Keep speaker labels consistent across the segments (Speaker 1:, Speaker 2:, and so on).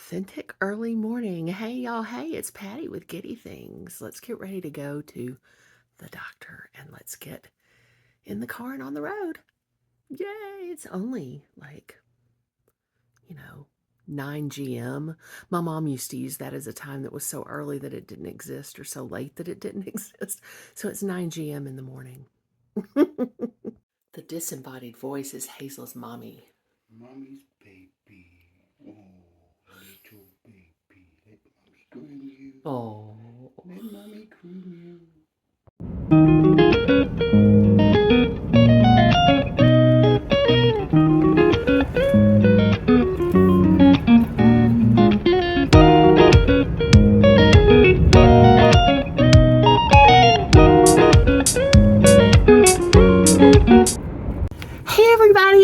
Speaker 1: Authentic early morning. Hey, y'all. Hey, it's Patty with Giddy Things. Let's get ready to go to the doctor and let's get in the car and on the road. Yay. It's only like, 9 g.m. My mom used to use that as a time that was so early that it didn't exist or so late that it didn't exist. So it's 9 g.m. in the morning. The disembodied voice is Hazel's mommy.
Speaker 2: Mommy's baby. Oh, little baby. Let mommy groom you.
Speaker 1: Oh.
Speaker 2: Let mommy groom you.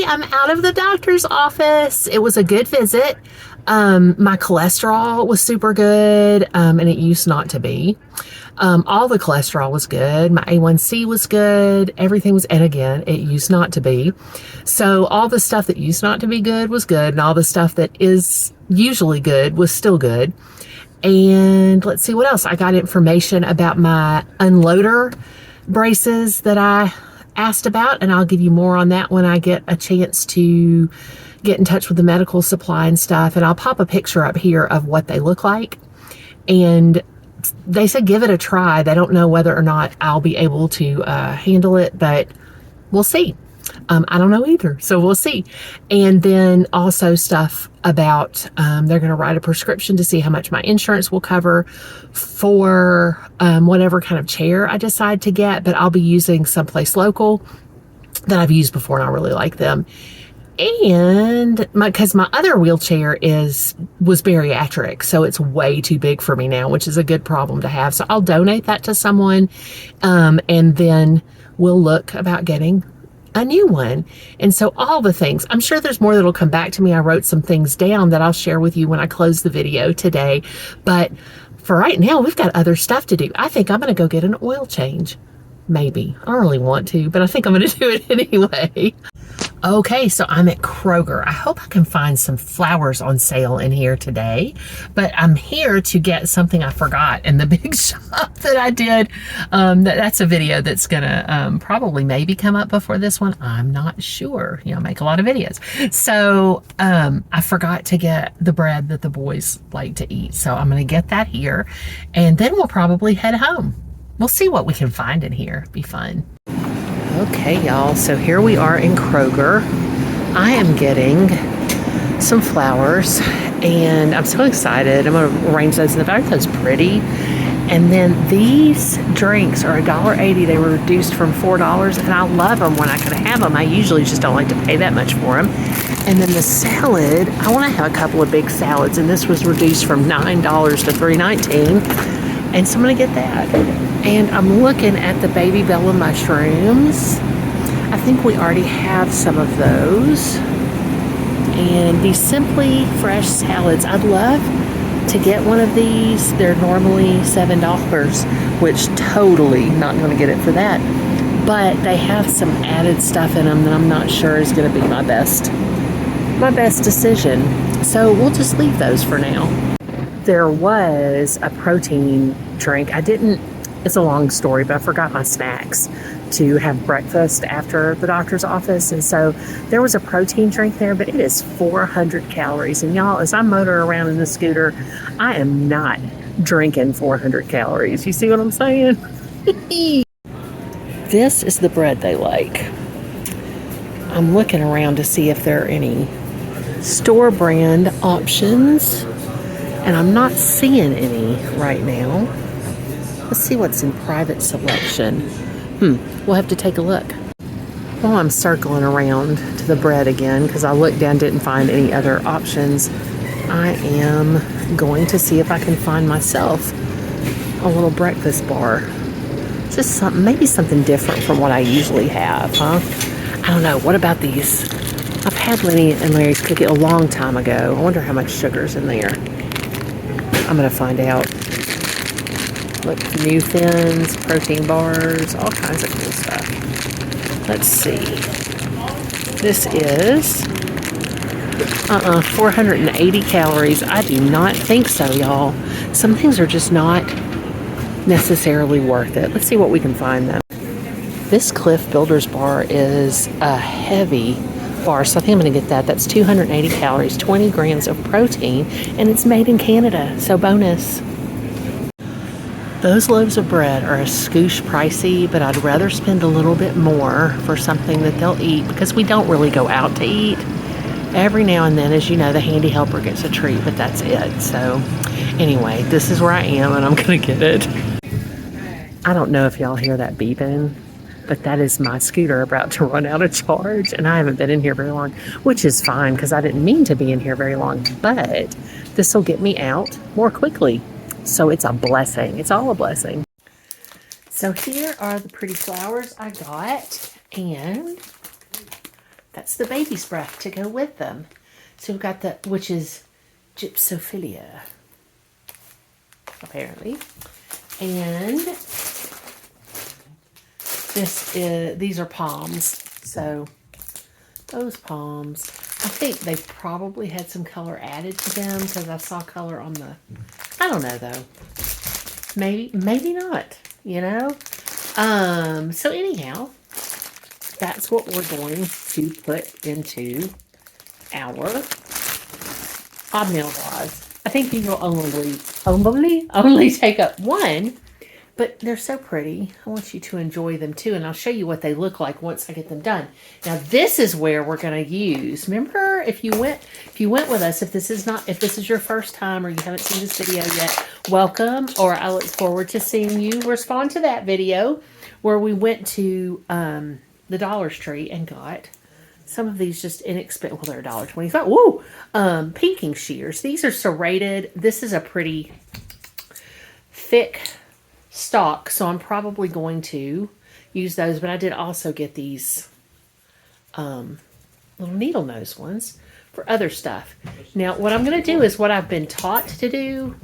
Speaker 1: I'm out of the doctor's office. It was a good visit. My cholesterol was super good, and it used not to be. All the cholesterol was good. My A1C was good. Everything was, and again, it used not to be. So all the stuff that used not to be good was good, and all the stuff that is usually good was still good. And let's see what else. I got information about my unloader braces that I asked about, and I'll give you more on that when I get a chance to get in touch with the medical supply and stuff. And I'll pop a picture up here of what they look like. And they said give it a try. They don't know whether or not I'll be able to handle it, but we'll see. I don't know either, so we'll see. And then also stuff about they're going to write a prescription to see how much my insurance will cover for whatever kind of chair I decide to get, but I'll be using someplace local that I've used before and I really like them. And because my other wheelchair was bariatric, so it's way too big for me now, which is a good problem to have. So I'll donate that to someone, and then we'll look about getting a new one. And so all the things, I'm sure there's more that'll come back to me. I wrote some things down that I'll share with you when I close the video today. But for right now, we've got other stuff to do. I think I'm going to go get an oil change. Maybe. I don't really want to, but I think I'm going to do it anyway. Okay, so I'm at Kroger. I hope I can find some flowers on sale in here today, but I'm here to get something I forgot in the big shop that I did. That's a video that's gonna probably maybe come up before this one. I'm not sure. I make a lot of videos. So I forgot to get the bread that the boys like to eat. So I'm gonna get that here, and then we'll probably head home. We'll see what we can find in here. It'll be fun. Okay, y'all, so here we are in Kroger. I am getting some flowers, and I'm so excited. I'm going to arrange those in the back. Those pretty. And then these drinks are $1.80. They were reduced from $4, and I love them when I can have them. I usually just don't like to pay that much for them. And then the salad, I want to have a couple of big salads, and this was reduced from $9 to $3.19. And so I'm going to get that. And I'm looking at the baby Bella mushrooms. I think we already have some of those. And these Simply Fresh salads. I'd love to get one of these. They're normally $7, which totally not going to get it for that. But they have some added stuff in them that I'm not sure is going to be my best decision. So we'll just leave those for now. There was a protein drink. It's a long story, but I forgot my snacks to have breakfast after the doctor's office. And so there was a protein drink there, but it is 400 calories. And y'all, as I motor around in the scooter, I am not drinking 400 calories. You see what I'm saying? This is the bread they like. I'm looking around to see if there are any store brand options, and I'm not seeing any right now. Let's see what's in private selection. We'll have to take a look. While I'm circling around to the bread again, because I looked down, didn't find any other options, I am going to see if I can find myself a little breakfast bar. Just maybe something different from what I usually have, huh? I don't know. What about these? I've had Lenny and Larry's cookie a long time ago. I wonder how much sugar's in there. I'm going to find out. Look, new thins, protein bars, all kinds of cool stuff. Let's see. This is 480 calories. I do not think so, y'all. Some things are just not necessarily worth it. Let's see what we can find, though. This Cliff Builder's bar is a heavy bar, so I think I'm going to get that. That's 280 calories, 20 grams of protein, and it's made in Canada, so bonus. Those loaves of bread are a scoosh pricey, but I'd rather spend a little bit more for something that they'll eat because we don't really go out to eat. Every now and then, as you know, the handy helper gets a treat, but that's it. So anyway, this is where I am, and I'm going to get it. I don't know if y'all hear that beeping, but that is my scooter about to run out of charge, and I haven't been in here very long, which is fine because I didn't mean to be in here very long, but this will get me out more quickly. So it's a blessing. It's all a blessing. So here are the pretty flowers I got, and that's the baby's breath to go with them. So we've got the, which is gypsophilia, apparently. And these are palms. So those palms, I think they probably had some color added to them because I saw color on the, I don't know though. Maybe not, you know? So anyhow, that's what we're going to put into our hobnail vase. I think these will only take up one, but they're so pretty. I want you to enjoy them too, and I'll show you what they look like once I get them done. Now this is where we're going to use. Remember, if you went with us, if this is your first time or you haven't seen this video yet, welcome. Or I look forward to seeing you respond to that video where we went to the Dollar Tree and got some of these just inexpensive. Well, they're $1.25. Woo! Pinking shears. These are serrated. This is a pretty thick stock, so I'm probably going to use those, but I did also get these little needle nose ones for other stuff. Now what I'm going to do is what I've been taught to do.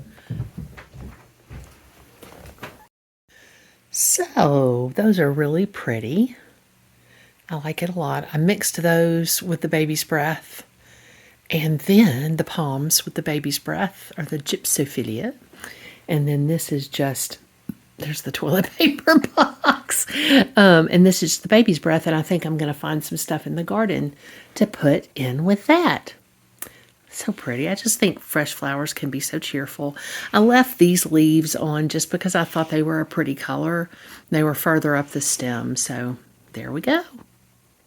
Speaker 1: So those are really pretty. I like it a lot. I mixed those with the baby's breath, and then the palms with the baby's breath are the gypsophilia, and then this is just, there's the toilet paper box. And this is the baby's breath, and I think I'm going to find some stuff in the garden to put in with that. So pretty. I just think fresh flowers can be so cheerful. I left these leaves on just because I thought they were a pretty color. They were further up the stem, so there we go.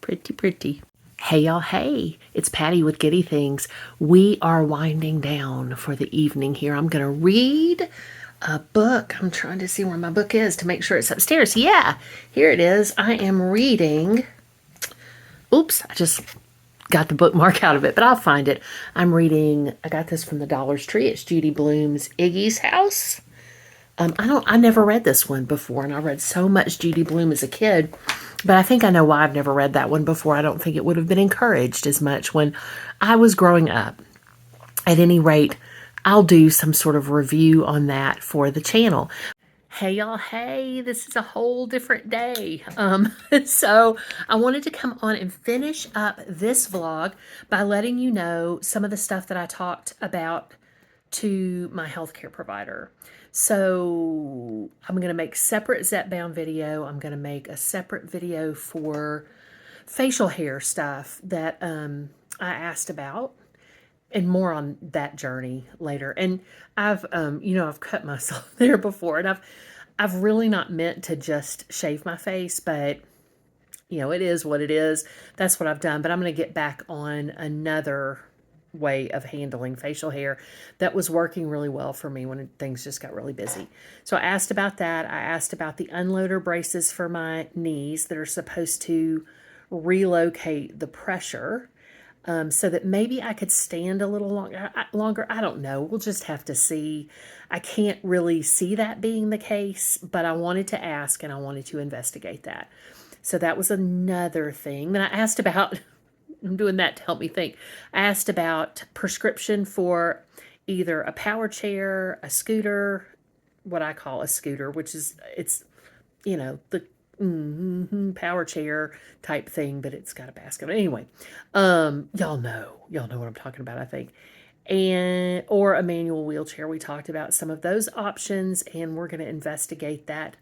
Speaker 1: Pretty, pretty. Hey, y'all. Hey, it's Patty with Giddy Things. We are winding down for the evening here. I'm going to read a book. I'm trying to see where my book is to make sure it's upstairs. Yeah, here it is. I am reading. Oops, I just got the bookmark out of it, but I'll find it. I'm reading, I got this from the Dollar Tree. It's Judy Blume's Iggy's House. I never read this one before, and I read so much Judy Blume as a kid, but I think I know why I've never read that one before. I don't think it would have been encouraged as much when I was growing up. At any rate, I'll do some sort of review on that for the channel. Hey y'all, hey, this is a whole different day. So I wanted to come on and finish up this vlog by letting you know some of the stuff that I talked about to my healthcare provider. So I'm going to make separate Zepbound video. I'm going to make a separate video for facial hair stuff that I asked about, and more on that journey later. And I've cut myself there before, and I've really not meant to just shave my face, but it is what it is. That's what I've done. But I'm going to get back on another way of handling facial hair that was working really well for me when things just got really busy. So I asked about that. I asked about the unloader braces for my knees that are supposed to relocate the pressure, so that maybe I could stand a little longer. I don't know. We'll just have to see. I can't really see that being the case, but I wanted to ask and I wanted to investigate that. So that was another thing. Then I asked about, I'm doing that to help me think. I asked about prescription for either a power chair, a scooter, what I call a scooter, which is, it's, the power chair type thing, but it's got a basket. Anyway, y'all know what I'm talking about, I think. And or a manual wheelchair. We talked about some of those options, and we're going to investigate that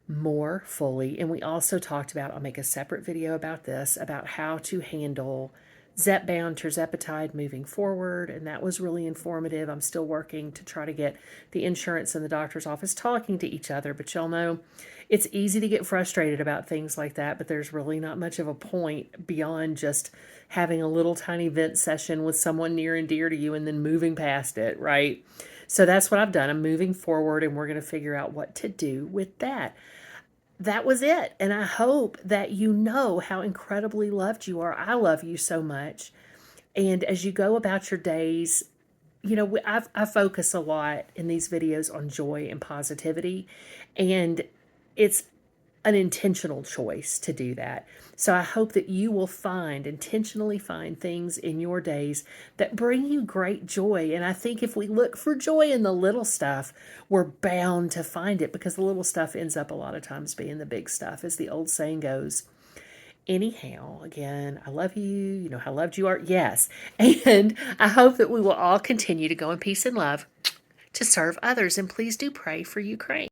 Speaker 1: more fully. And we also talked about, I'll make a separate video about this, about how to handle Zepbound, tirzepatide moving forward. And that was really informative. I'm still working to try to get the insurance and the doctor's office talking to each other. But y'all know it's easy to get frustrated about things like that, but there's really not much of a point beyond just having a little tiny vent session with someone near and dear to you and then moving past it, right? So that's what I've done. I'm moving forward, and we're going to figure out what to do with that. That was it. And I hope that you know how incredibly loved you are. I love you so much. And as you go about your days, I focus a lot in these videos on joy and positivity. And it's an intentional choice to do that. So I hope that you will intentionally find things in your days that bring you great joy. And I think if we look for joy in the little stuff, we're bound to find it, because the little stuff ends up a lot of times being the big stuff, as the old saying goes. Anyhow, again, I love you. You know how loved you are. Yes. And I hope that we will all continue to go in peace and love to serve others. And please do pray for Ukraine.